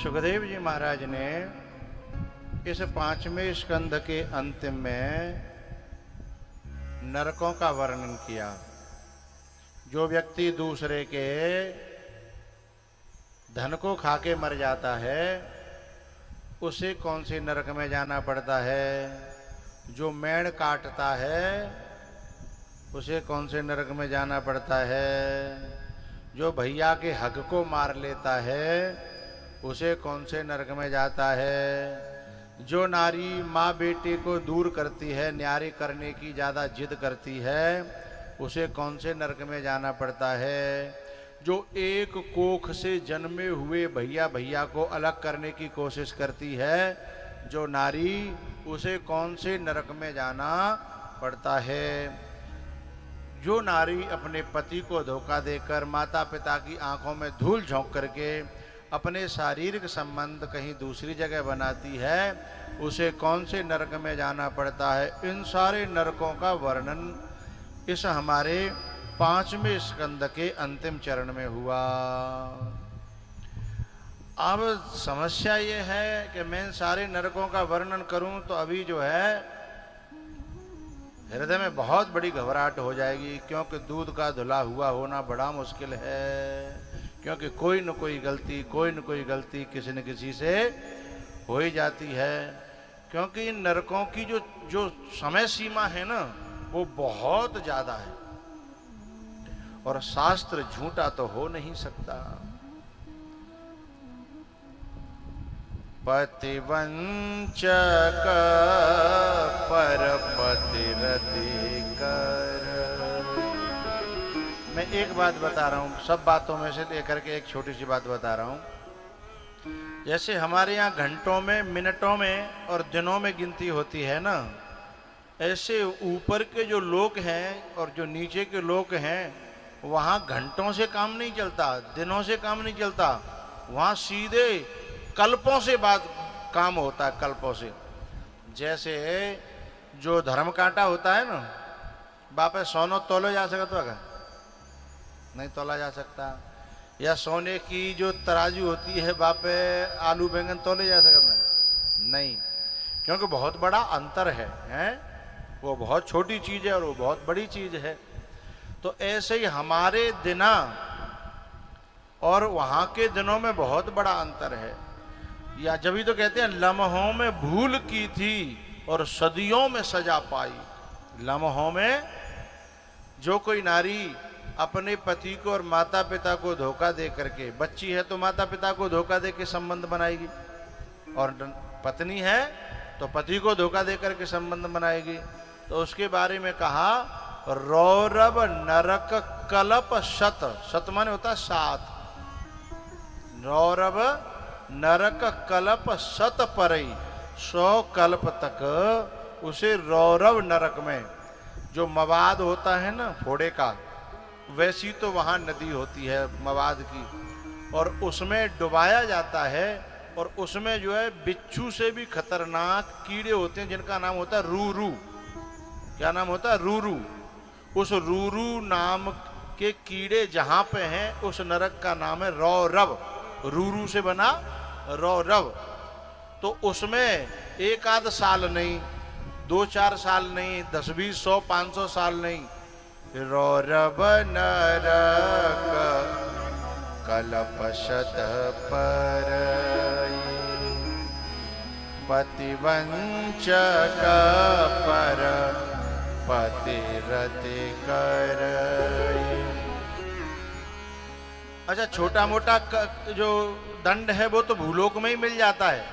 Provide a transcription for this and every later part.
सुखदेव जी महाराज ने इस 5वें स्कंध के अंतिम में नरकों का वर्णन किया। जो व्यक्ति दूसरे के धन को खाके मर जाता है उसे कौन से नरक में जाना पड़ता है। जो मेढ़ काटता है उसे कौन से नरक में जाना पड़ता है। जो भैया के हक को मार लेता है उसे कौन से नरक में जाता है। जो नारी माँ बेटे को दूर करती है, न्यारी करने की ज़्यादा जिद करती है, उसे कौन से नरक में जाना पड़ता है। जो एक कोख से जन्मे हुए भैया को अलग करने की कोशिश करती है, जो नारी, उसे कौन से नरक में जाना पड़ता है। जो नारी अपने पति को धोखा देकर माता पिता की आंखों में धूल झोंक करके अपने शारीरिक संबंध कहीं दूसरी जगह बनाती है, उसे कौन से नरक में जाना पड़ता है। इन सारे नरकों का वर्णन इस हमारे 5वें स्कंद के अंतिम चरण में हुआ। अब समस्या ये है कि मैं सारे नरकों का वर्णन करूं तो अभी जो है हृदय में बहुत बड़ी घबराहट हो जाएगी, क्योंकि दूध का धुला हुआ होना बड़ा मुश्किल है। क्योंकि कोई न कोई गलती किसी न किसी से हो ही जाती है। क्योंकि इन नरकों की जो समय सीमा है ना, वो बहुत ज्यादा है और शास्त्र झूठा तो हो नहीं सकता। पतिवंचक परपति रति कर। मैं एक बात बता रहा हूं, सब बातों में से लेकर के एक छोटी सी बात बता रहा हूं। जैसे हमारे यहाँ घंटों में, मिनटों में और दिनों में गिनती होती है ना, ऐसे ऊपर के जो लोग हैं और जो नीचे के लोग हैं, वहाँ घंटों से काम नहीं चलता, दिनों से काम नहीं चलता, वहाँ सीधे कल्पों से काम होता है, कल्पों से। जैसे जो धर्म कांटा होता है ना, बापे सोनो तोलो जा सकता है, नहीं तोला जा सकता। या सोने की जो तराजू होती है, बापे आलू बैंगन तोले जा सकता है, नहीं, क्योंकि बहुत बड़ा अंतर है। वो बहुत छोटी चीज है और वो बहुत बड़ी चीज है। तो ऐसे ही हमारे दिना और वहां के दिनों में बहुत बड़ा अंतर है। या जब ही तो कहते हैं लम्हों में भूल की थी और सदियों में सजा पाई। लम्हों में जो कोई नारी अपने पति को और माता पिता को धोखा दे करके, बच्ची है तो माता पिता को धोखा दे के संबंध बनाएगी, और पत्नी है तो पति को धोखा दे करके संबंध बनाएगी। तो उसके बारे में कहा रौरव नरक कल्प शत। शत माने होता है 7। रौरव नरक कल्प शत परई, 100 कल्प तक उसे रौरव नरक में, जो मवाद होता है ना फोड़े का, वैसी तो वहां नदी होती है मवाद की, और उसमें डुबाया जाता है। और उसमें जो है बिच्छू से भी खतरनाक कीड़े होते हैं, जिनका नाम होता है रूरू। क्या नाम होता है? रूरू। उस रूरू नाम के कीड़े जहां पे हैं, उस नरक का नाम है रौरव। रूरू से बना रौरव। तो उसमें 1 आध साल नहीं, 2-4 साल नहीं, 10-20, 100, 500 साल नहीं, रौरव नरक कल्पशत परई, पतिवंचक पर पतिरति करई। अच्छा, छोटा मोटा जो दंड है वो तो भूलोक में ही मिल जाता है,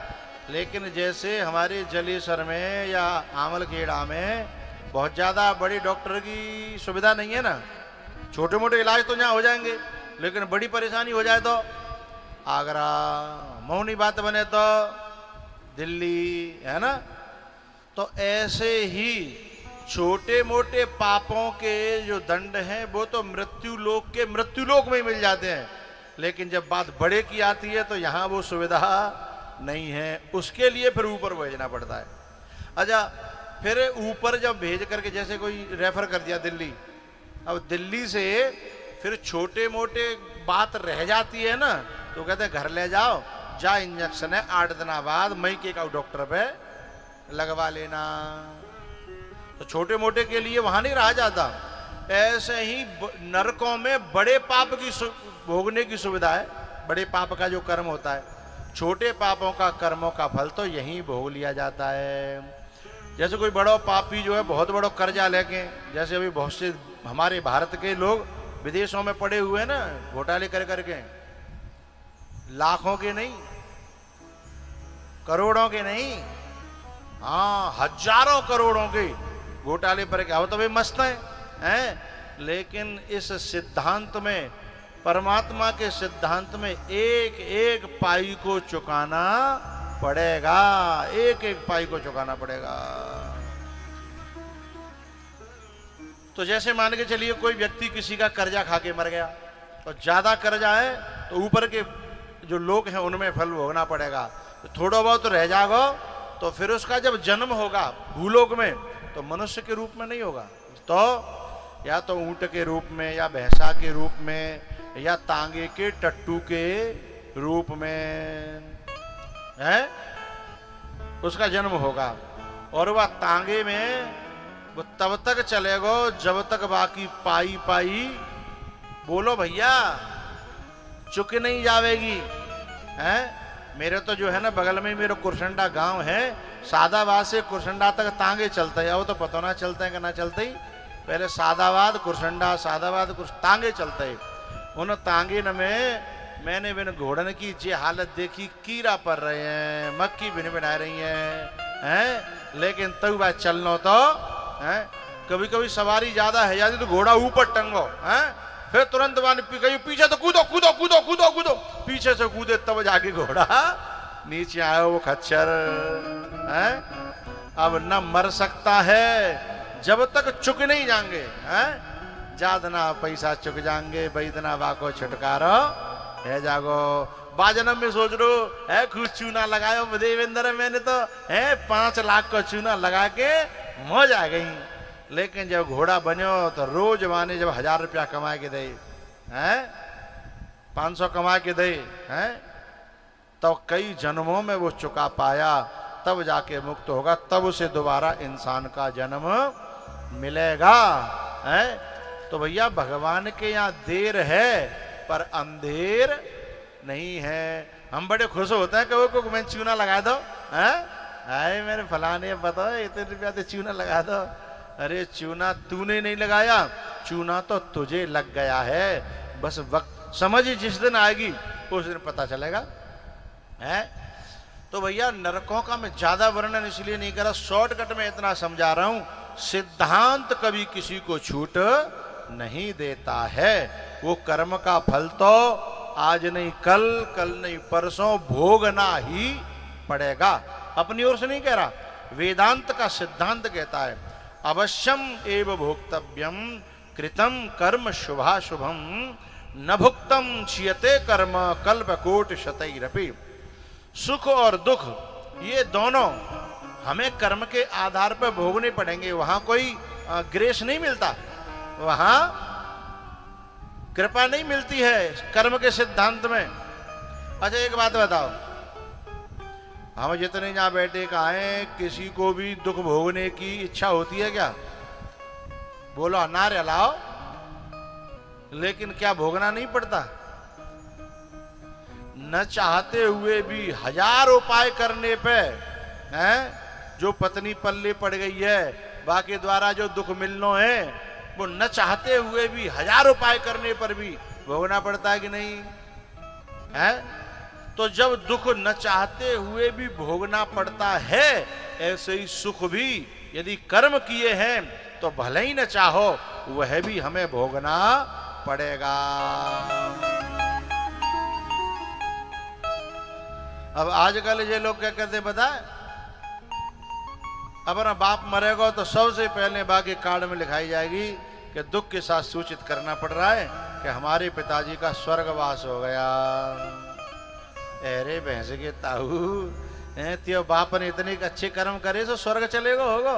लेकिन जैसे हमारे जलेसर में या आमलखेड़ा में बहुत ज़्यादा बड़ी डॉक्टर की सुविधा नहीं है ना। छोटे मोटे इलाज तो यहाँ हो जाएंगे, लेकिन बड़ी परेशानी हो जाए तो आगरा, मौनी बात बने तो दिल्ली, है ना। तो ऐसे ही छोटे मोटे पापों के जो दंड हैं वो तो मृत्युलोक में ही मिल जाते हैं, लेकिन जब बात बड़े की आती है तो यहाँ वो सुविधा नहीं है। उसके लिए फिर ऊपर भेजना पड़ता है। अच्छा, फिर ऊपर जब भेज करके, जैसे कोई रेफर कर दिया दिल्ली, अब दिल्ली से फिर छोटे मोटे बात रह जाती है ना, तो कहते हैं घर ले जाओ, जा इंजेक्शन है 8 दिन बाद मई के का डॉक्टर पे लगवा लेना। तो छोटे मोटे के लिए वहां नहीं रहा जाता। ऐसे ही नरकों में बड़े पाप की भोगने की सुविधा है। बड़े पाप का जो कर्म होता है, छोटे पापों का कर्मों का फल तो यहीं भोग लिया जाता है। जैसे कोई बड़ा पापी जो है बहुत बड़ा कर्जा लेके, जैसे अभी बहुत से हमारे भारत के लोग विदेशों में पड़े हुए हैं ना, घोटाले कर करके, लाखों के नहीं, करोड़ों के नहीं, हाँ हजारों करोड़ों के घोटाले पर क्या हो तो वे मस्त हैं। लेकिन इस सिद्धांत में, परमात्मा के सिद्धांत में एक एक पाई को चुकाना पड़ेगा, एक एक पाई को चुकाना पड़ेगा। तो जैसे मान के चलिए कोई व्यक्ति किसी का कर्जा खा के मर गया, और ज्यादा कर्जा है तो ऊपर के जो लोग हैं उनमें फल भोगना पड़ेगा। तो थोड़ा बहुत तो रह जाएगा, तो फिर उसका जब जन्म होगा भूलोक में तो मनुष्य के रूप में नहीं होगा, तो या तो ऊंट के रूप में, या भैंसा के रूप में, या तांगे के टट्टू के रूप में है उसका जन्म होगा। और वह तांगे में वो तब तक चलेगा जब तक बाकी पाई पाई, बोलो भैया, चुक नहीं जावेगी। है मेरे तो जो है ना बगल में मेरा कुरसंडा गांव है, सादाबाद से कुरसंडा तक तांगे चलते हैं। वो तो पता ना चलते हैं कि ना चलते ही, पहले सादाबाद कुरसंडा, सादाबाद तांगे चलते हैं। उन तांगे न में मैंने बिन घोड़न की जे हालत देखी, कीड़ा पड़ रहे हैं, मक्खी बिन बना रही हैं, लेकिन तब बात चलना तो है। कभी कभी सवारी ज्यादा है जाती तो घोड़ा ऊपर टंगो है, फिर तुरंत कहीं पीछे तो कूदो कूदो कूदो कूदो कूदो, पीछे से कूदे तब जाके घोड़ा नीचे आयो वो खच्चर है। अब न मर सकता है जब तक चुक नहीं जाएंगे हैं, जादना पैसा चुक जाएंगे, बैदना बाको छुटकारो है जागो। बाजनम में सोच रो है कुछ चूना लगायो देवेंद्र, मैंने तो है 5 लाख का चूना लगा के मौज आ गई। लेकिन जब घोड़ा बनो तो रोज माने जब 1000 रुपया कमा के दे हैं, 500 कमा के दे हैं, तो कई जन्मों में वो चुका पाया, तब जाके मुक्त होगा, तब उसे दोबारा इंसान का जन्म मिलेगा। है तो भैया भगवान के यहाँ देर है पर अंधेर नहीं है। हम बड़े खुश होते हैं कभी को मैं चूना लगा दो, है मेरे फलाने बताओ इतने रुपया से चूना लगा दो। अरे चूना तूने नहीं लगाया, चूना तो तुझे लग गया है, बस वक्त समझ जिस दिन आएगी उस दिन पता चलेगा। है तो भैया नरकों का मैं ज्यादा वर्णन इसलिए नहीं कर रहा, शॉर्टकट में इतना समझा रहा हूं, सिद्धांत कभी किसी को छूट नहीं देता है। वो कर्म का फल तो आज नहीं कल, कल नहीं परसों भोगना ही पड़ेगा। अपनी ओर से नहीं कह रहा, वेदांत का सिद्धांत कहता है अवश्यम एव भोक्तव्यम कृतम कर्म शुभाशुभम न भुक्तम क्षीयते कर्म कल्पकोटि शतैरपि। सुख और दुख ये दोनों हमें कर्म के आधार पर भोगने पड़ेंगे। वहां कोई ग्रेस नहीं मिलता, वहां कृपा नहीं मिलती है कर्म के सिद्धांत में। अच्छा एक बात बताओ, हम जितने यहां बैठे कहा है, किसी को भी दुख भोगने की इच्छा होती है क्या? बोलो अनार अलाओ, लेकिन क्या भोगना नहीं पड़ता? न चाहते हुए भी 1000 उपाय करने पे हैं, जो पत्नी पल्ले पड़ गई है, बाकी द्वारा जो दुख मिलना है वो न चाहते हुए भी 1000 उपाय करने पर भी भोगना पड़ता है कि नहीं है? तो जब दुख न चाहते हुए भी भोगना पड़ता है, ऐसे ही सुख भी यदि कर्म किए हैं तो भले ही न चाहो वह भी हमें भोगना पड़ेगा। अब आजकल ये लोग क्या कहते बता, अपना बाप मरेगा तो सबसे पहले बाकी कार्ड में लिखाई जाएगी कि दुख के साथ सूचित करना पड़ रहा है कि हमारे पिताजी का स्वर्गवास हो गया। अरे भैंस के ताऊ, त्यो बाप ने इतने अच्छे कर्म करे तो स्वर्ग चलेगा होगा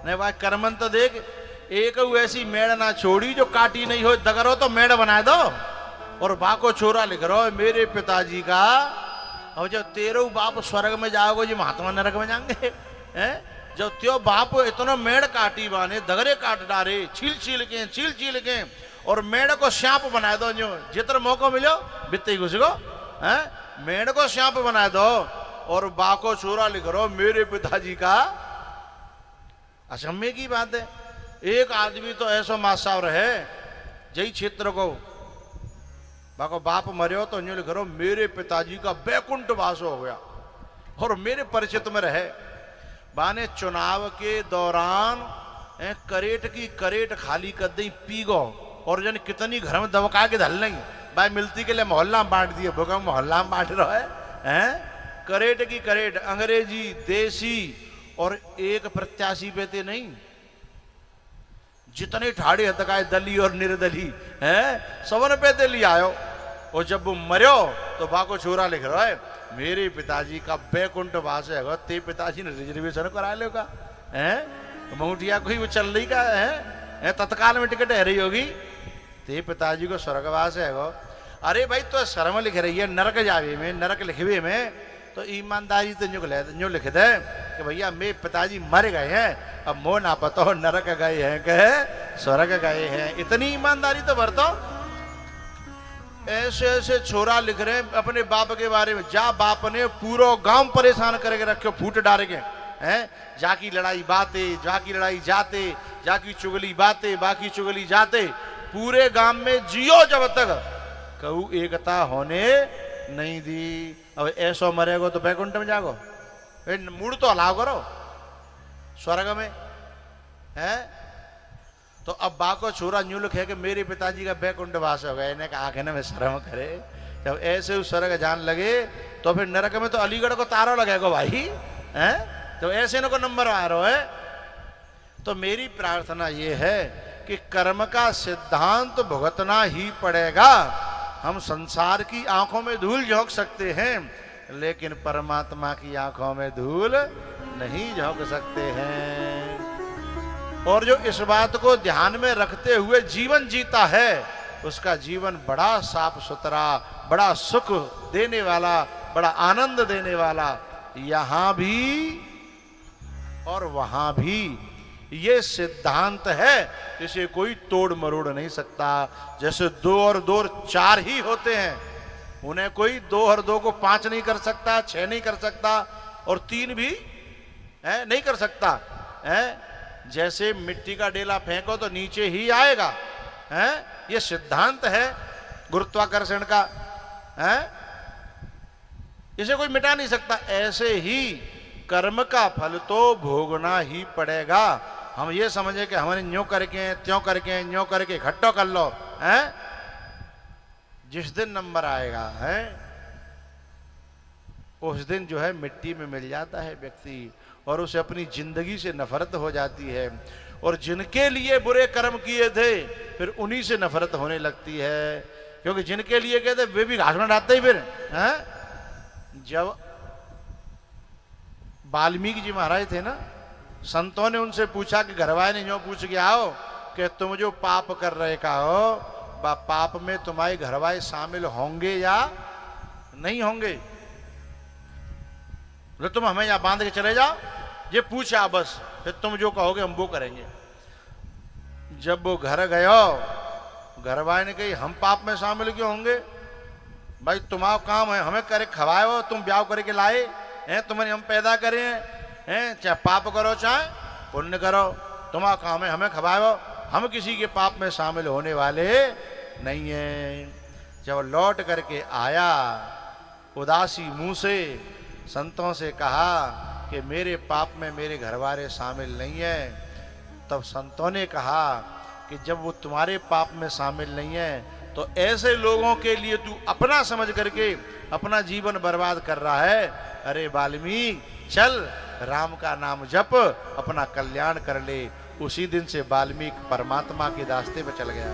नहीं? भाई कर्मन तो देख, एक ऐसी मेड़ ना छोड़ी जो काटी नहीं हो, दगरो तो मेड़ बना दो और बाको छोरा लिख रहा है मेरे पिताजी का और जब तेरो बाप स्वर्ग में जाओगे जी महात्मा नरक में जाएंगे हैं। जब त्यो बाप इतना मेड़ काटी बाने दगरे काट डारे छील छील के और मेड़ को श्यांप बना दो जो जितना मौका मिलो बित्ते घुस गो हैं। मेड़ को श्यांप बना दो और बा को चोरा लिख रो मेरे पिताजी का। असम्य की बात है। एक आदमी तो ऐसा मासाव रहे जई क्षेत्र को बाको बाप मरियो तो न्यू लिख रो मेरे पिताजी का बैकुंठ वास हो गया और मेरे परिचित में रहे। बाने चुनाव के दौरान करेट की करेट खाली कर दी पीगो और जन कितनी घर में दबका के धल नहीं भाई मिलती के लिए मोहल्ला में बांट दिए भूखा मोहल्ला में बांट रहा है करेट की करेट अंग्रेजी देसी और एक प्रत्याशी पेते नहीं जितने ठाड़े हतकाए दली और निर्दली हैं सबन पेते ले आयो। और जब वो मरियो तो बाको छोरा लिख रहा है मेरे पिताजी का बैकुंठ वास है ते पिताजी ने रिजर्वेशन करा लेगा हैं मऊटिया कोई वो चल रही का है तत्काल में टिकट है रही होगी ते पिताजी को स्वर्गवास है गो। अरे भाई तो शर्म लिख रही है नरक जावे में नरक लिखवे में तो ईमानदारी तो न्यू लिख दे कि भैया मेरे पिताजी मर गए हैं अब मो ना पता हो नरक गए हैं कहे स्वर्ग गए हैं इतनी ईमानदारी तो बरतो। ऐसे ऐसे छोरा लिख रहे हैं अपने बाप के बारे में जा बाप ने पूरा गांव परेशान करके रखे फूट डाल के हैं जाकी लड़ाई बातें जाकी लड़ाई जाते जाकी चुगली बातें बाकी चुगली जाते पूरे गांव में जियो जब तक कहू एकता होने नहीं दी। अब ऐसो मरेगो तो बैकुंठ में जागो मूड तो अलाव करो स्वर्ग में है। तो अब बाको छोरा न्यू लिखे कि मेरे पिताजी का बैकुंठ वास हो गया इन्हें आंखें में शर्म करे। जब ऐसे उस स्वर्ग जान लगे तो फिर नरक में तो अलीगढ़ को तारो लगेगा भाई हैं तो ऐसे न को नंबर आ रहा है। तो मेरी प्रार्थना ये है कि कर्म का सिद्धांत भुगतना ही पड़ेगा। हम संसार की आंखों में धूल झोंक सकते हैं लेकिन परमात्मा की आंखों में धूल नहीं झोंक सकते हैं। और जो इस बात को ध्यान में रखते हुए जीवन जीता है उसका जीवन बड़ा साफ सुथरा बड़ा सुख देने वाला बड़ा आनंद देने वाला यहां भी और वहां भी। ये सिद्धांत है इसे कोई तोड़ मरोड़ नहीं सकता। जैसे 2 और 2 4 ही होते हैं उन्हें कोई 2 और 2 को 5 नहीं कर सकता 6 नहीं कर सकता और 3 भी नहीं कर सकता है। जैसे मिट्टी का डेला फेंको तो नीचे ही आएगा है। ये सिद्धांत है गुरुत्वाकर्षण का है इसे कोई मिटा नहीं सकता। ऐसे ही कर्म का फल तो भोगना ही पड़ेगा। हम ये समझे कि हमने न्यों करके त्यों करके न्यों करके इकट्ठा कर लो हैं जिस दिन नंबर आएगा है उस दिन जो है मिट्टी में मिल जाता है व्यक्ति और उसे अपनी जिंदगी से नफरत हो जाती है। और जिनके लिए बुरे कर्म किए थे फिर उन्हीं से नफरत होने लगती है क्योंकि जिनके लिए कहते वे भी घास में डालते ही फिर हैं। जब वाल्मीकि जी महाराज थे ना संतों ने उनसे पूछा कि घरवाले ने जो पूछ के आओ कि तुम जो पाप कर रहे का हो पाप में तुम्हारे घरवाले शामिल होंगे या नहीं होंगे। बोले तुम हमें यहां बांध के चले जाओ ये पूछा बस फिर तुम जो कहोगे हम वो करेंगे। जब वो घर गयो घरवाले ने कही हम पाप में शामिल क्यों होंगे भाई तुम्हारा काम है हमें करे खवाए हो तुम ब्याह करके लाए हैं तुम्हें हम पैदा करे हैं चाहे पाप करो चाहे पुण्य करो तुम्हारा काम है हमें खवाओ हम किसी के पाप में शामिल होने वाले नहीं है। जब लौट करके आया उदासी मुंह से संतों से कहा कि मेरे पाप में मेरे घरवाले शामिल नहीं है। तब संतों ने कहा कि जब वो तुम्हारे पाप में शामिल नहीं है तो ऐसे लोगों के लिए तू अपना समझ करके अपना जीवन बर्बाद कर रहा है। अरे वाल्मीकि चल राम का नाम जप अपना कल्याण कर ले। उसी दिन से वाल्मीकि परमात्मा के रास्ते पे चल गया।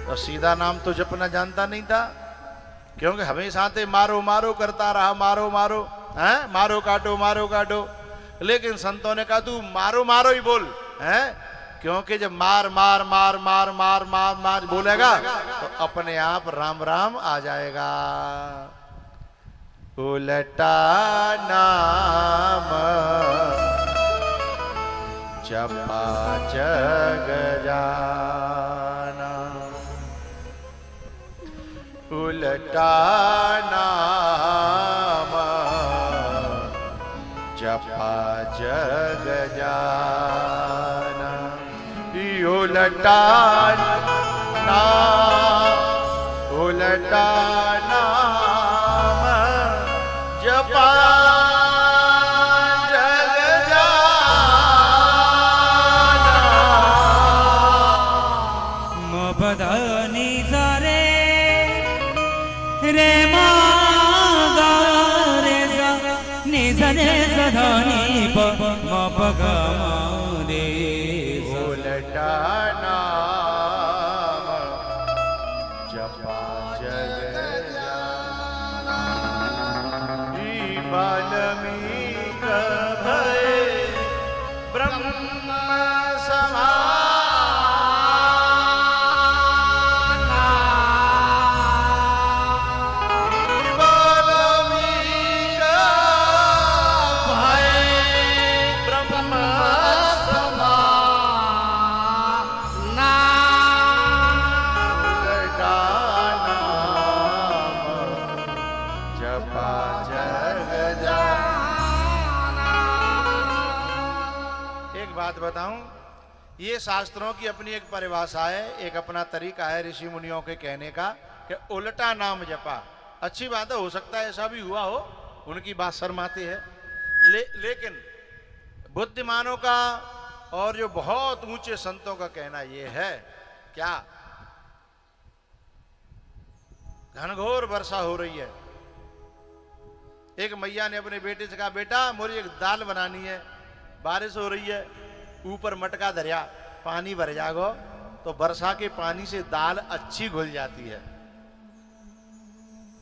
तो सीधा नाम तो जपना जानता नहीं था क्योंकि हमेशा से मारो मारो करता रहा मारो मारो हैं मारो काटो। लेकिन संतों ने कहा तू मारो मारो ही बोल हैं क्योंकि जब मार मार मार मार मार मार मार बोलेगा तो अपने आप राम राम आ जाएगा। उलटा नाम जपा जग जाना, उलटा नाम जपा जग जाना, उलटा नाम, उलटा नाम जपा जग जाना। मबदानी सारे रे मा गा रे सा नि सा रे सा धा नि प म प ग म रे सा। उलटा नाम जपा जग जाना, वाल्मीक भय ब्रह्म समाना, वाल्मीक भय ब्रह्म समाना, उलटा नाम जपा जग जाना। एक बात बताऊं, ये शास्त्रों की अपनी एक परिभाषा है, एक अपना तरीका है ऋषि मुनियों के कहने का कि उल्टा नाम जपा। अच्छी बात है, हो सकता है ऐसा भी हुआ हो, उनकी बात शर्माती है, लेकिन बुद्धिमानों का और जो बहुत ऊंचे संतों का कहना ये है क्या, घनघोर वर्षा हो रही है, एक मैया ने अपने बेटे से कहा बेटा मुझे एक दाल बनानी है, बारिश हो रही है, ऊपर मटका दरिया, पानी भर जागो तो वर्षा के पानी से दाल अच्छी घुल जाती है।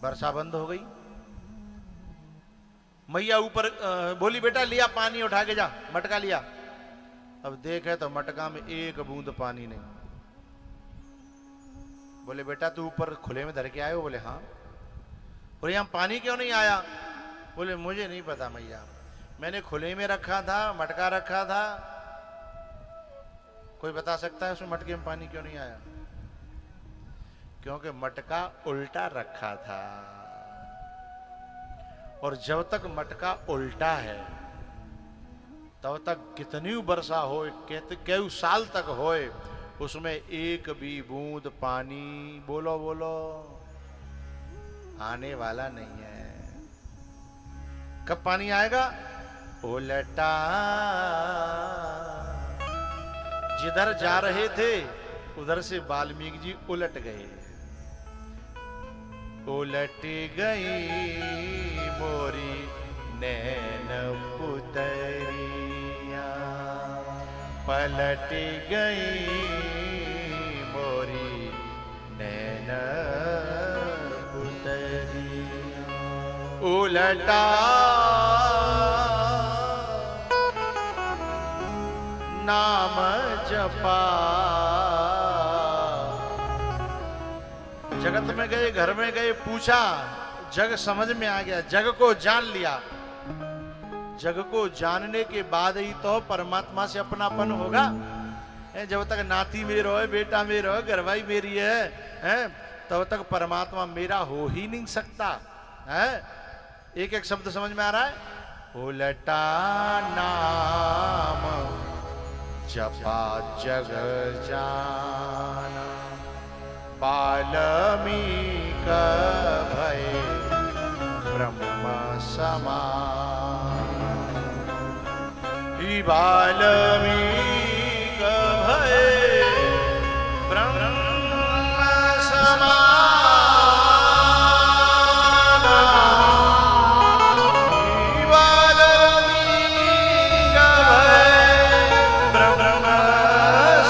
वर्षा बंद हो गई, मैया ऊपर बोली बेटा लिया पानी उठा के जा, मटका लिया, अब देखे तो मटका में एक बूंद पानी नहीं। बोले बेटा तू ऊपर खुले में धर के आए हो? बोले हाँ। बोले यहाँ पानी क्यों नहीं आया? बोले मुझे नहीं पता मैया, मैंने खुले में रखा था, मटका रखा था, कोई बता सकता है उसमें मटके में पानी क्यों नहीं आया? क्योंकि मटका उल्टा रखा था, और जब तक मटका उल्टा है तब तक कितनी वर्षा हो, कई साल तक होए, उसमें एक भी बूंद पानी बोलो बोलो आने वाला नहीं है। कब पानी आएगा? उलटा, जिधर जा रहे थे उधर से वाल्मीकि जी उलट गए। उलट गई मोरी नैन पुतरिया, पलट गई मोरी नैन पुतरिया, उलटा नाम जपा। जगत में गए, घर में गए, पूछा, जग समझ में आ गया, जग को जान लिया। जग को जानने के बाद ही तो परमात्मा से अपनापन होगा। जब तक नाती मेरा है, बेटा मेरा है, घरवाई मेरी है, तब तक परमात्मा मेरा हो ही नहीं सकता है। एक एक शब्द समझ में आ रहा है? उलटा नाम जपा जग जाना, वाल्मीक भय ब्रह्म समान, वाल्मीक भय ब्रह्म समान, वाल्मीक भय ब्रह्म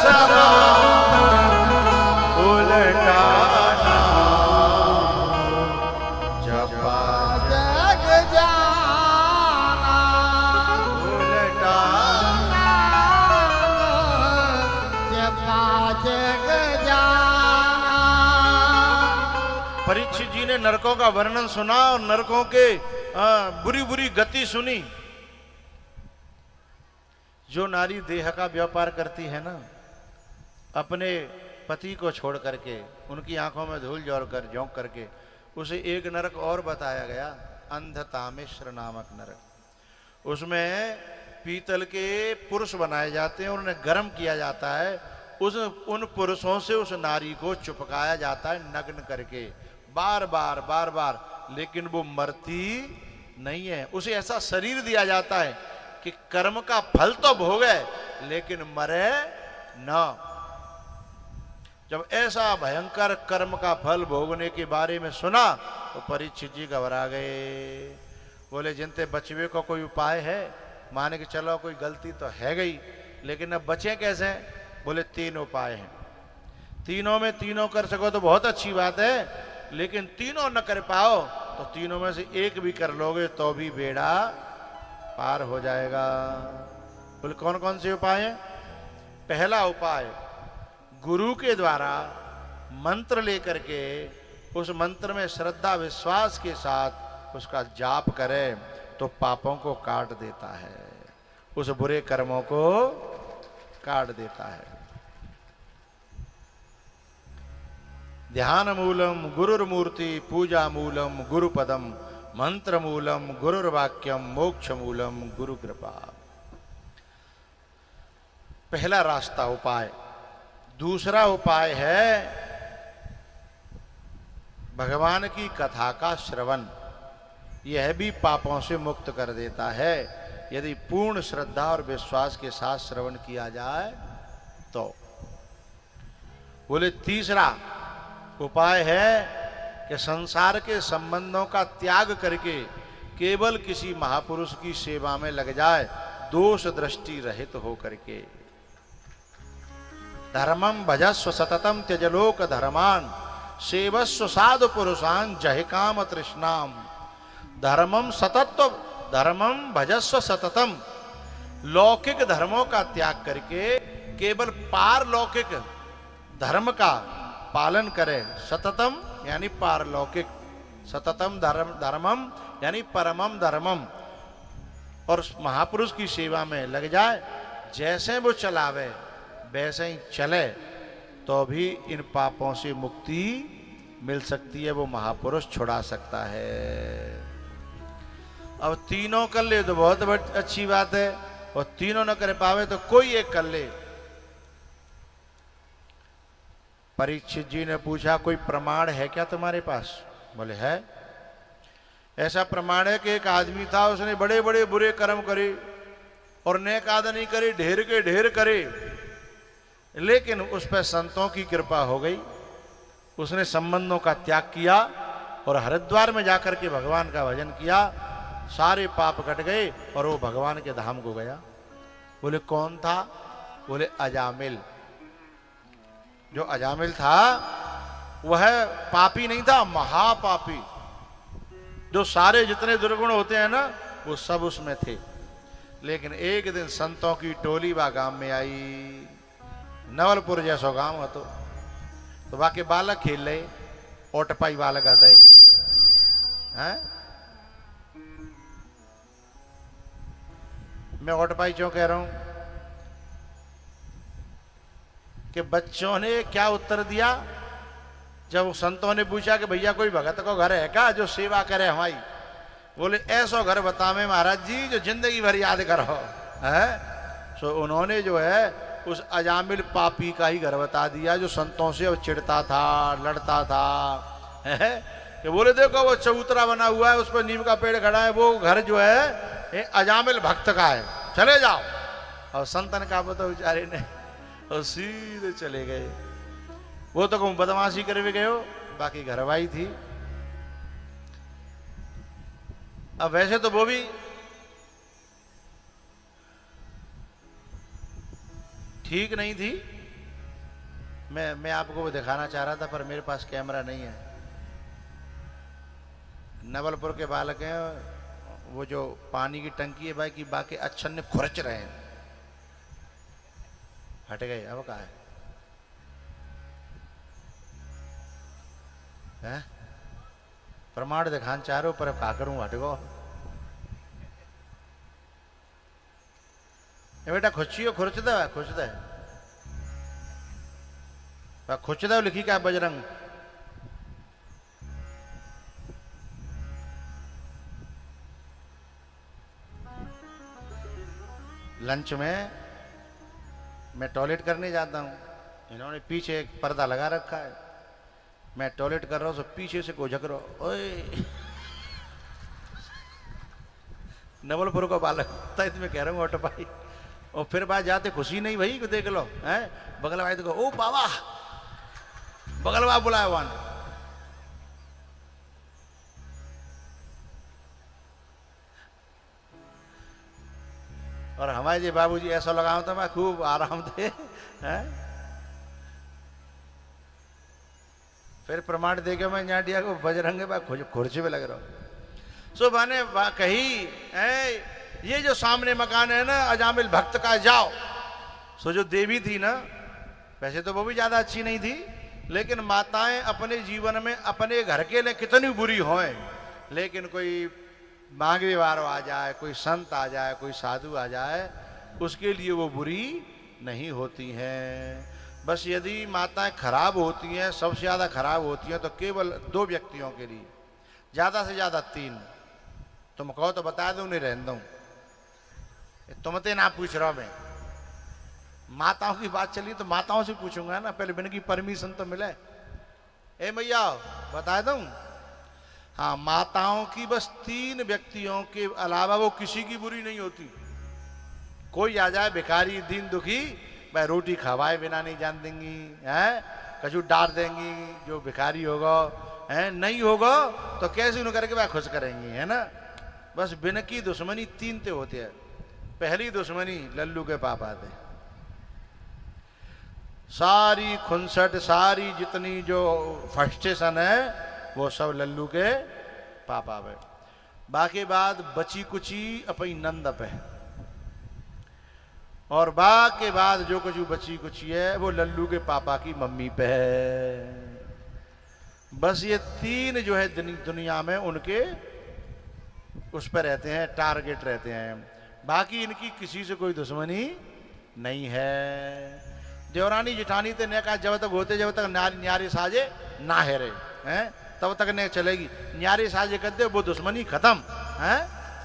समान, उलटा जपा जग जाना, उलटा ने नरकों का वर्णन सुना और नरकों के बुरी बुरी गति सुनी। जो नारी देह का व्यापार करती है ना, अपने पति को छोड़ करके, उनकी आंखों में धूल झोंक करके, उसे एक नरक और बताया गया, अंधतामेश्वर नामक नरक। उसमें पीतल के पुरुष बनाए जाते हैं और उन्हें गर्म किया जाता है। उन पुरुषों से उस नारी को चिपकाया जाता है नग्न करके, बार बार बार बार, लेकिन वो मरती नहीं है। उसे ऐसा शरीर दिया जाता है कि कर्म का फल तो भोगे लेकिन मरे न। जब ऐसा भयंकर कर्म का फल भोगने के बारे में सुना तो परीक्षित जी घबरा गए। बोले जिनते बचवे को कोई उपाय है? माने कि चलो कोई गलती तो है गई, लेकिन अब बचे कैसे? बोले 3 उपाय हैं। तीनों में तीनों कर सको तो बहुत अच्छी बात है, लेकिन तीनों न कर पाओ तो तीनों में से एक भी कर लोगे तो भी बेड़ा पार हो जाएगा। बोले कौन कौन से उपाय हैं? पहला उपाय, गुरु के द्वारा मंत्र लेकर के उस मंत्र में श्रद्धा विश्वास के साथ उसका जाप करे तो पापों को काट देता है, उस बुरे कर्मों को काट देता है। ध्यान मूलम गुरुर्मूर्ति, पूजा मूलम गुरुपदम, मंत्र मूलम गुरुर्वाक्यम, मोक्ष मूलम गुरु कृपा। पहला रास्ता उपाय। दूसरा उपाय है भगवान की कथा का श्रवण। यह भी पापों से मुक्त कर देता है यदि पूर्ण श्रद्धा और विश्वास के साथ श्रवण किया जाए तो। बोले तीसरा उपाय है कि संसार के संबंधों का त्याग करके केवल किसी महापुरुष की सेवा में लग जाए, दोष दृष्टि रहित हो करके। धर्मम भजस्व सततम त्यजलोक धर्मान, सेवस्व साधु पुरुषान जहि काम तृष्णाम। धर्मम भजस्व सततम, लौकिक धर्मों का त्याग करके केवल पारलौकिक धर्म का पालन करे। सततम यानी पारलौकिक, सततम धर्मम यानी परमम धर्मम, और महापुरुष की सेवा में लग जाए। जैसे वो चलावे वैसे ही चले तो भी इन पापों से मुक्ति मिल सकती है, वो महापुरुष छुड़ा सकता है। अब तीनों कर ले तो बहुत अच्छी बात है, और तीनों न कर पावे तो कोई एक कर ले। परीक्षित जी ने पूछा कोई प्रमाण है क्या तुम्हारे पास? बोले है। ऐसा प्रमाण है कि एक आदमी था, उसने बड़े बड़े बुरे कर्म करे और नेक आदमी करे, ढेर के ढेर करे, लेकिन उस पर संतों की कृपा हो गई। उसने संबंधों का त्याग किया और हरिद्वार में जाकर के भगवान का भजन किया, सारे पाप कट गए और वो भगवान के धाम को गया। बोले कौन था? बोले अजामिल। जो अजामिल था वह पापी नहीं था, महापापी। जो सारे जितने दुर्गुण होते हैं ना वो सब उसमें थे। लेकिन एक दिन संतों की टोली वा गांव में आई, नवलपुर जैसो गांव हो तो बाकी बालक खेल रहे, ओटपाई बालक आते हैं। मैं ओटपाई क्यों कह रहा हूं कि बच्चों ने क्या उत्तर दिया जब संतों ने पूछा कि भैया कोई भगत को घर है क्या जो सेवा करे हमारी? बोले ऐसा घर बतावे महाराज जी जो जिंदगी भर याद करो है। सो उन्होंने जो है उस अजामिल पापी का ही घर बता दिया जो संतों से चिढ़ता था, लड़ता था, है? कि बोले देखो वो चबूतरा बना हुआ है, उस पर नीम का पेड़ खड़ा है, वो घर जो है अजामिल भक्त का है, चले जाओ। और संतन का बताओ बेचारे ने और सीधे चले गए। वो तो कहूं बदमाशी करे भी गए हो, बाकी घरवाई थी। अब वैसे तो वो भी ठीक नहीं थी। मैं आपको वो दिखाना चाह रहा था पर मेरे पास कैमरा नहीं है। नवलपुर के बालक हैं, वो जो पानी की टंकी है भाई की बाकी अच्छन ने खुरच रहे हैं। हट गए, अब कहा है? प्रमाण दिखान चारों पर का करूं हटगो। ए बेटा खुशियो खुरचदा खुशदा खुशदा लिखी का बजरंग। लंच में मैं टॉयलेट करने जाता हूँ, इन्होंने पीछे एक पर्दा लगा रखा है, मैं टॉयलेट कर रहा हूँ, सब पीछे से कोई झक रहा, ओए नवलपुर का बालक था, इसमें कह रहा हूँ ऑटो भाई। और फिर बात जाते खुशी नहीं भाई को देख लो हैं, बगल भाई देखो, ओ बाबा बगल वाला बुलाया वन। और हमारे जी बाबूजी ऐसा लगाओ तो मैं खूब आराम थे हैं? फिर प्रमाण दे के मैं न्याडिया को बजरंगे बा खुर्ची में लग रहा हूं। सो माने कही ये जो सामने मकान है ना अजामिल भक्त का, जाओ। सो जो देवी थी ना, वैसे तो वो भी ज्यादा अच्छी नहीं थी, लेकिन माताएं अपने जीवन में अपने घर के लिए कितनी बुरी हों, लेकिन कोई मांगने वाला आ जाए, कोई संत आ जाए, कोई साधु आ जाए, उसके लिए वो बुरी नहीं होती हैं। बस यदि माताएं खराब होती हैं, सबसे ज़्यादा खराब होती हैं तो केवल 2 व्यक्तियों के लिए, ज़्यादा से ज़्यादा 3। तुम कहो तो बता दूँ, नहीं रहने दूँ, तुमते ना पूछ रहा मैं। माताओं की बात चली तो माताओं से पूछूंगा ना, पहले बिन की परमिशन तो मिले। ए मैया बता दूँ, हाँ माताओं की बस 3 व्यक्तियों के अलावा वो किसी की बुरी नहीं होती। कोई आ जाए भिखारी दीन दुखी, भाई रोटी खवाए बिना नहीं जान देंगी हैं, कछु डांट देंगी, जो भिखारी होगा है, नहीं होगा तो कैसे उन्हें करके भाई खुश करेंगी, है ना। बस बिन की दुश्मनी 3 ते होते हैं। पहली दुश्मनी लल्लू के पापा थे, सारी खुनसट, सारी जितनी जो फ्रस्ट्रेशन है वो सब लल्लू के पापा पे। बाकी बात बची कुची अपनी नंद पे, और बाकी बाद जो कुछ बची कुची है वो लल्लू के पापा की मम्मी पे है। बस ये 3 जो है दुनिया में उनके उस पर रहते हैं, टारगेट रहते हैं। बाकी इनकी किसी से कोई दुश्मनी नहीं है। देवरानी जिठानी ते ने कहा जब तक होते, जब तक न्यारी साजे ना हेरे हैं, तब तक नहीं चलेगी। न्यारे साजे कर दे वो दुश्मनी खत्म है।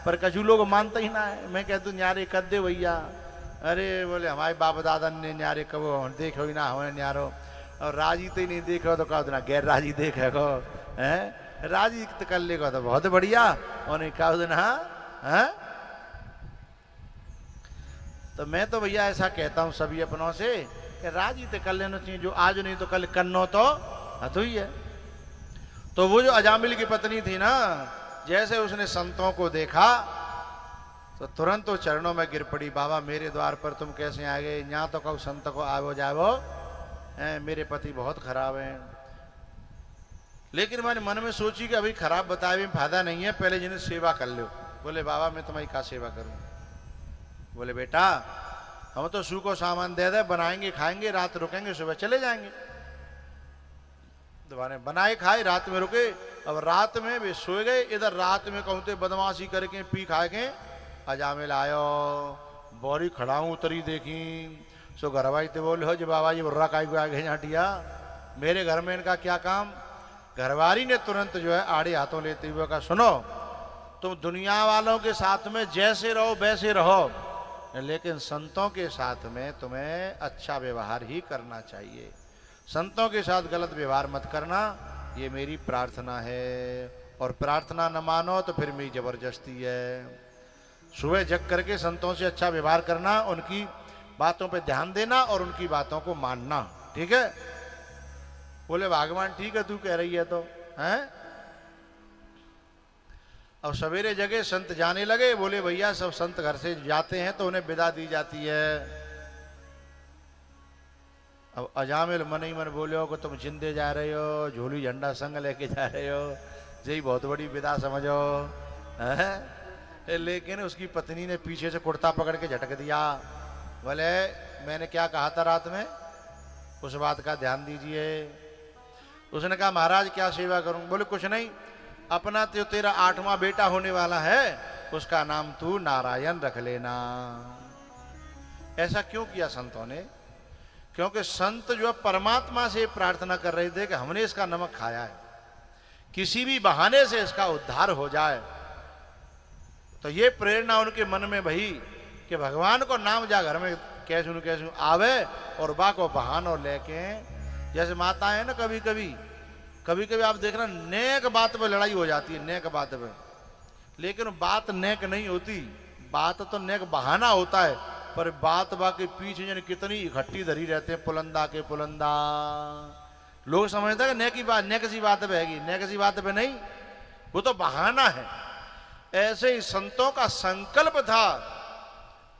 पर कछु लोग मानते ही ना है। मैं कहता हूँ न्यारे कर दे भैया, अरे बोले हमारे बाप दादा ने न्यारे कब देखो ही ना, हमें न्यारो, और राजी तो ही नहीं देखो तो कहो ना गैर राजी देखेगो है, राजी तो कर लेगा तो बहुत बढ़िया, और नहीं कहो ना है। तो मैं तो भैया ऐसा कहता हूँ सभी अपनों से कि राजी तो कर लेना चाहिए, जो आज नहीं तो कल करनो तो ही है। तो वो जो अजामिल की पत्नी थी ना, जैसे उसने संतों को देखा तो तुरंत वो चरणों में गिर पड़ी, बाबा मेरे द्वार पर तुम कैसे आ गए, यहाँ तो कहो संत को आवो जावो, मेरे पति बहुत खराब हैं। लेकिन मैंने मन में सोची कि अभी खराब बताए में फायदा नहीं है, पहले जिन्हें सेवा कर लो। बोले बाबा मैं तुम्हारी क्या सेवा करूं। बोले बेटा हम तो सू को सामान दे दे, बनाएंगे खाएंगे, रात रुकेंगे, सुबह चले जाएंगे। दोबारा बनाए खाए, रात में रुके, अब रात में वे सोए गए। इधर रात में कहते बदमाशी करके पी खा के अजामिल आयो, बोरी खड़ाऊं उतरी देखी, सो घरवाई तो बोले हो जो बाबा जी बुर्रा काई को आगे झाटिया, मेरे घर में इनका क्या काम। घरवारी ने तुरंत जो है आड़े हाथों लेते हुए कहा सुनो, तुम दुनिया वालों के साथ में जैसे रहो वैसे रहो, लेकिन संतों के साथ में तुम्हें अच्छा व्यवहार ही करना चाहिए। संतों के साथ गलत व्यवहार मत करना, ये मेरी प्रार्थना है। और प्रार्थना न मानो तो फिर मेरी जबरदस्ती है। सुबह जग करके संतों से अच्छा व्यवहार करना, उनकी बातों पे ध्यान देना और उनकी बातों को मानना, ठीक है। बोले भगवान ठीक है तू कह रही है तो हैं। अब सवेरे जगह संत जाने लगे। बोले भैया सब संत घर से जाते हैं तो उन्हें विदा दी जाती है। अब अजामिल मन ही मन बोले हो कि तुम जिंदे जा रहे हो, झोली झंडा संग लेके जा रहे हो, यही बहुत बड़ी विदा समझो है। लेकिन उसकी पत्नी ने पीछे से कुर्ता पकड़ के झटक दिया। बोले मैंने क्या कहा था रात में, उस बात का ध्यान दीजिए। उसने कहा महाराज क्या सेवा करूं। बोले कुछ नहीं, अपना तो तेरा 8वां बेटा होने वाला है, उसका नाम तू नारायण रख लेना। ऐसा क्यों किया संतों ने? क्योंकि संत जो परमात्मा से प्रार्थना कर रहे थे कि हमने इसका नमक खाया है, किसी भी बहाने से इसका उद्धार हो जाए। तो ये प्रेरणा उनके मन में भई कि भगवान को नाम जा घर में कैसू कैसू आवे और बा को बहानो लेके, जैसे माता है ना, कभी कभी आप देखना नेक बात पे लड़ाई हो जाती है, नेक बात पे, लेकिन बात नेक नहीं होती, बात तो नेक बहाना होता है, पर बात बाकी पीछे जन कितनी इकट्ठी धरी रहते हैं, पुलंदा के पुलंदा। लोग समझते हैं नेक की बात, नेक सी बात पे हैगी, नेक सी बात पे नहीं, वो तो बहाना है। ऐसे ही संतों का संकल्प था,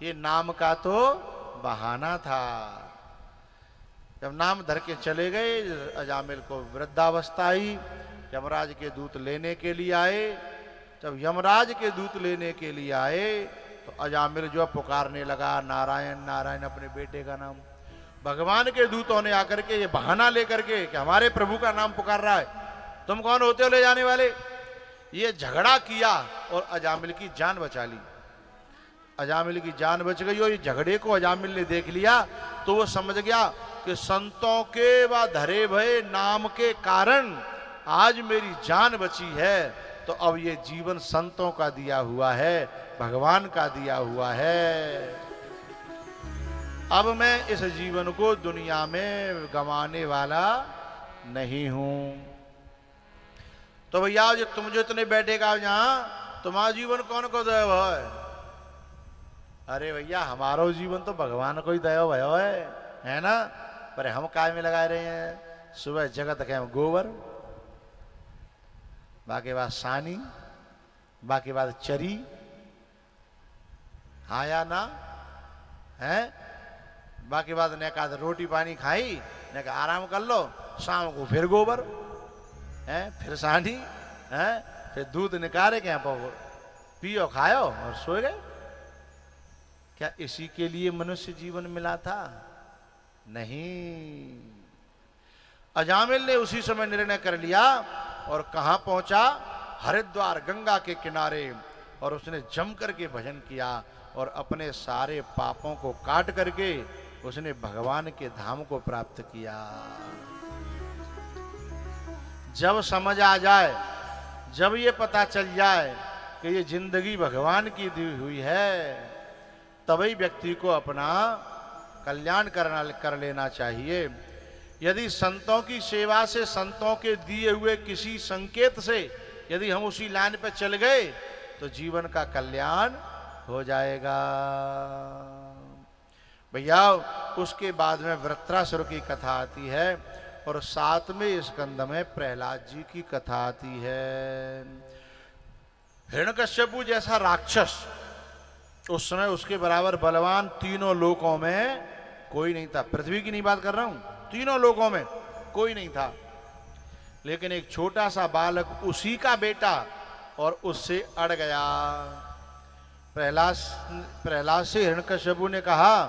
ये नाम का तो बहाना था। जब नाम धर के चले गए, अजामिल को वृद्धावस्था आई, यमराज के दूत लेने के लिए आए। जब यमराज के दूत लेने के लिए आए तो अजामिल जो पुकारने लगा नारायण नारायण अपने बेटे का नाम। भगवान के दूतों ने आकर के ये बहाना लेकर के कि हमारे प्रभु का नाम पुकार रहा है, तुम कौन होते हो ले जाने वाले, ये झगड़ा किया और अजामिल की जान बचा ली। अजामिल की जान बच गई और ये झगड़े को अजामिल ने देख लिया तो वो समझ गया कि संतों के व धरे भये नाम के कारण आज मेरी जान बची है, तो अब ये जीवन संतों का दिया हुआ है, भगवान का दिया हुआ है। अब मैं इस जीवन को दुनिया में गंवाने वाला नहीं हूं। तो भैया जो तुम जो इतने बैठेगा यहां, तुम्हारा जीवन कौन को दया है? अरे भैया हमारो जीवन तो भगवान को ही दया भयो है ना। पर हम काय में लगा रहे हैं, सुबह जगत के गोबर, बाकी बात सानी, बाकी बात चरी, हाँ या ना है, बाकी बात ने कहा रोटी पानी खाई, ने कहा आराम कर लो, शाम को फिर गोबर है, फिर सानी है, फिर दूध निकाले के पियो खायो और सो गए। क्या इसी के लिए मनुष्य जीवन मिला था? नहीं। अजामिल ने उसी समय निर्णय कर लिया और कहां पहुंचा? हरिद्वार गंगा के किनारे, और उसने जम करके भजन किया और अपने सारे पापों को काट करके उसने भगवान के धाम को प्राप्त किया। जब समझ आ जाए, जब ये पता चल जाए कि ये जिंदगी भगवान की दी हुई है, तभी व्यक्ति को अपना कल्याण कर लेना चाहिए। यदि संतों की सेवा से, संतों के दिए हुए किसी संकेत से यदि हम उसी लाइन पर चल गए तो जीवन का कल्याण हो जाएगा। भैया उसके बाद में वृत्रासुर की कथा आती है और 7वें स्कंद में प्रहलाद जी की कथा आती है। हिरण्यकश्यपु जैसा राक्षस उस समय उसके बराबर बलवान तीनों लोकों में कोई नहीं था। पृथ्वी की नहीं बात कर रहा हूं, तीनों लोकों में कोई नहीं था। लेकिन एक छोटा सा बालक उसी का बेटा और उससे अड़ गया। प्रहलाद से हिरण्यकश्यपु ने कहा,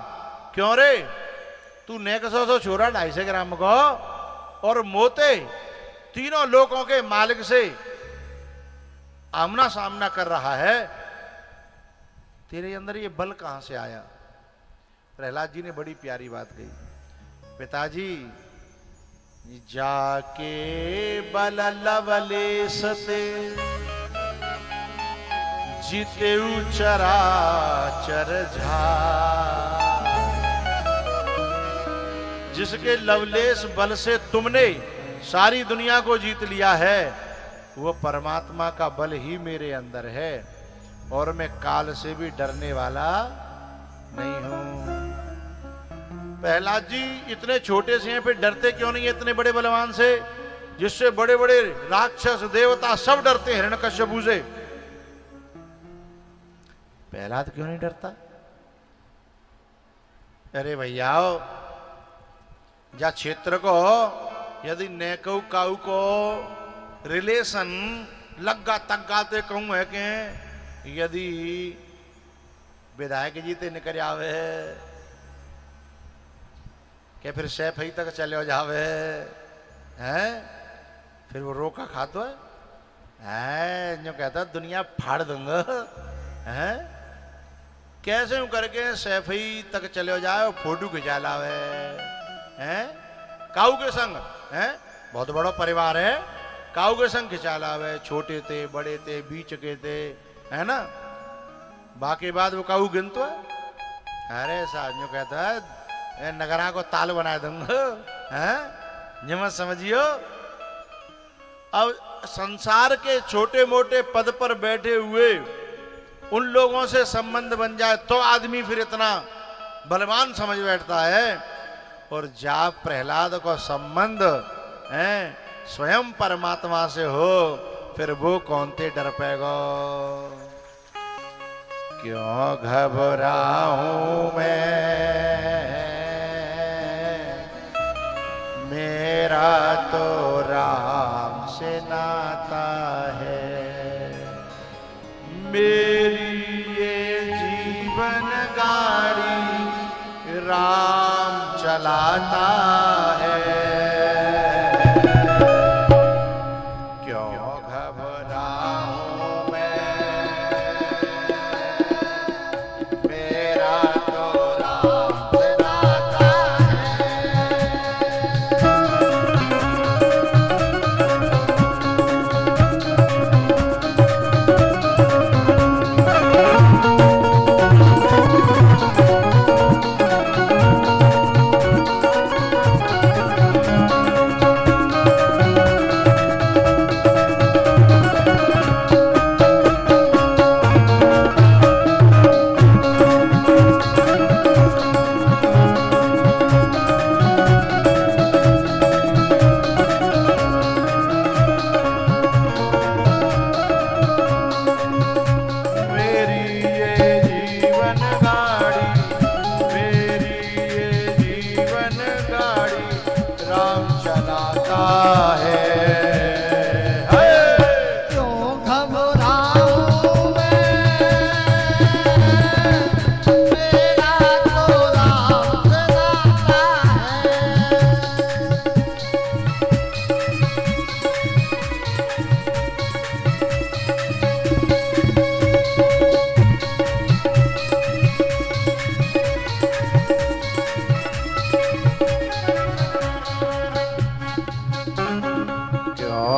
क्यों रे, तू नेकसो सो छोरा 250 ग्राम को और मोते तीनों लोकों के मालिक से आमना सामना कर रहा है, तेरे अंदर ये बल कहां से आया? प्रहलाद जी ने बड़ी प्यारी बात कही, पिताजी जाके बल लवलेश से जितेऊ चराचर झार। जिसके लवलेश बल से तुमने सारी दुनिया को जीत लिया है, वो परमात्मा का बल ही मेरे अंदर है और मैं काल से भी डरने वाला नहीं हूं। प्रहलाद जी इतने छोटे से हैं, फिर डरते क्यों नहीं है इतने बड़े बलवान से, जिससे बड़े बड़े राक्षस देवता सब डरते हैं हिरण्यकश्यपु से? प्रहलाद क्यों नहीं डरता? अरे भैया जा क्षेत्र को यदि नेकऊ काऊ को रिलेशन लग्गा तग्गाते कहूं है कि यदि विधायक जी ते निकल आवे क्या फिर सैफ ही तक चले जावे हैं, फिर वो रोका खातो है? है जो कहता दुनिया फाड़ दूंगा है। कैसे यूं करके सैफई तक चले जाए फोटो खिंचा लावे हैं काऊ के संग हैं। बहुत बड़ा परिवार है, काऊ के संग खिंचा लावे, छोटे थे बड़े थे बीच के थे है ना। बाकी बात वो काऊ गिनतो है। अरे साहब जो कहता है नगरा को ताल बना दूंगा हैं। ये मत समझियो अब संसार के छोटे मोटे पद पर बैठे हुए उन लोगों से संबंध बन जाए तो आदमी फिर इतना बलवान समझ बैठता है। और जा प्रहलाद को संबंध है स्वयं परमात्मा से हो फिर वो कौन ते डर पेगो। क्यों घबराऊं मैं मेरा तो राम से नाता है। मेरी ये जीवन गाड़ी राम चलाता है। क्यों घबराऊं मैं मेरा तो राम से नाता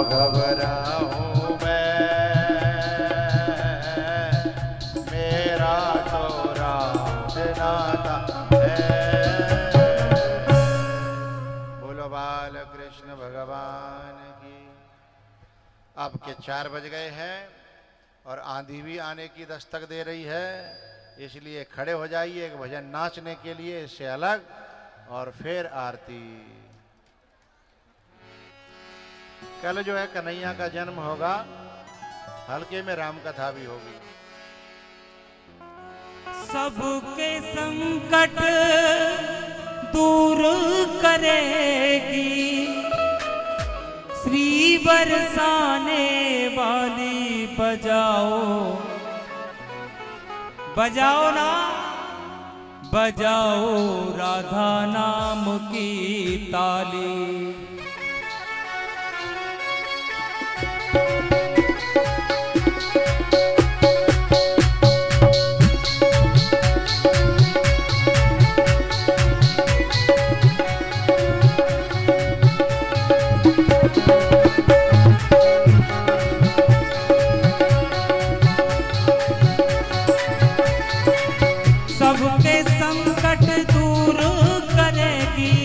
घबराऊं मैं मेरा तो राम से नाता है। बोलो बाल कृष्ण भगवान की। अब के 4 बज गए हैं और आंधी भी आने की दस्तक दे रही है, इसलिए खड़े हो जाइए एक भजन नाचने के लिए इससे अलग, और फिर आरती। कल जो है कन्हैया का जन्म होगा, हल्के में राम कथा भी होगी। सबके संकट दूर करेगी, श्री बरसाने वाली बजाओ बजाओ ना बजाओ राधा नाम की ताली। सबके संकट दूर करेगी,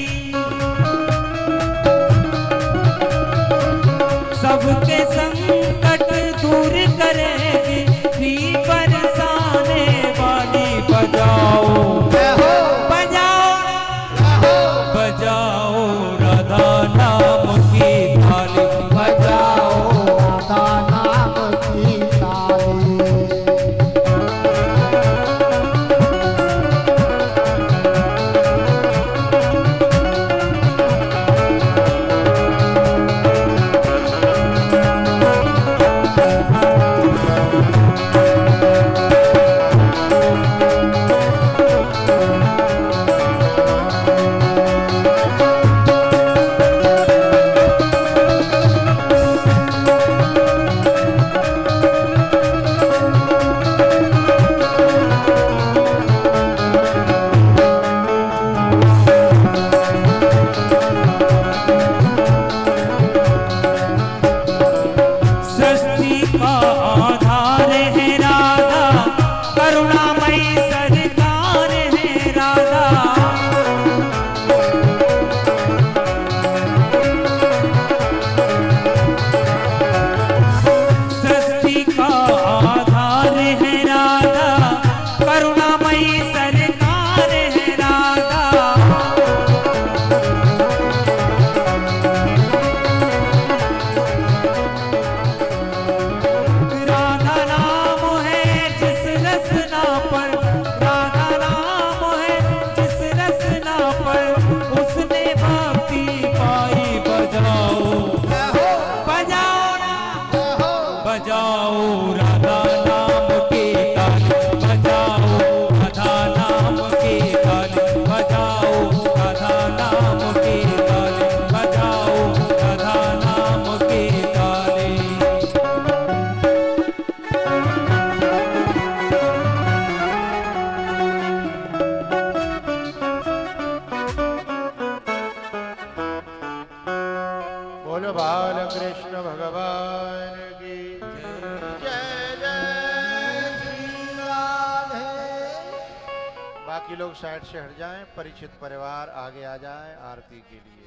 बाकी लोग साइड से हट जाएं, परिचित परिवार आगे आ जाए आरती के लिए।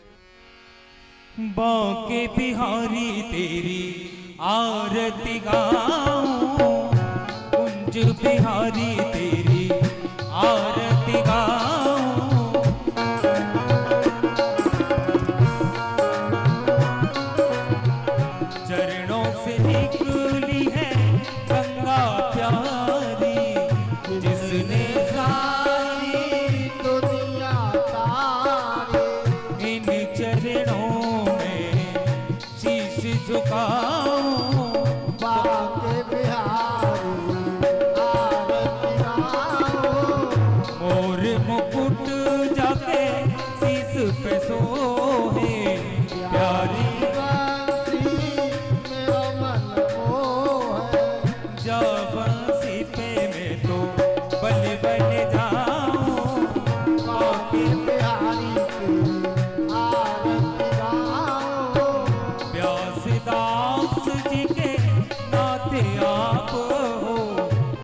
बांके बिहारी तेरी आरती गाऊं, कुंज बिहारी तेरी आरती गाऊं, चरणों से निकली है गंगा प्यारी, जिसने सारी दुनिया तारी, इन चरणों में शीश झुकाऊं,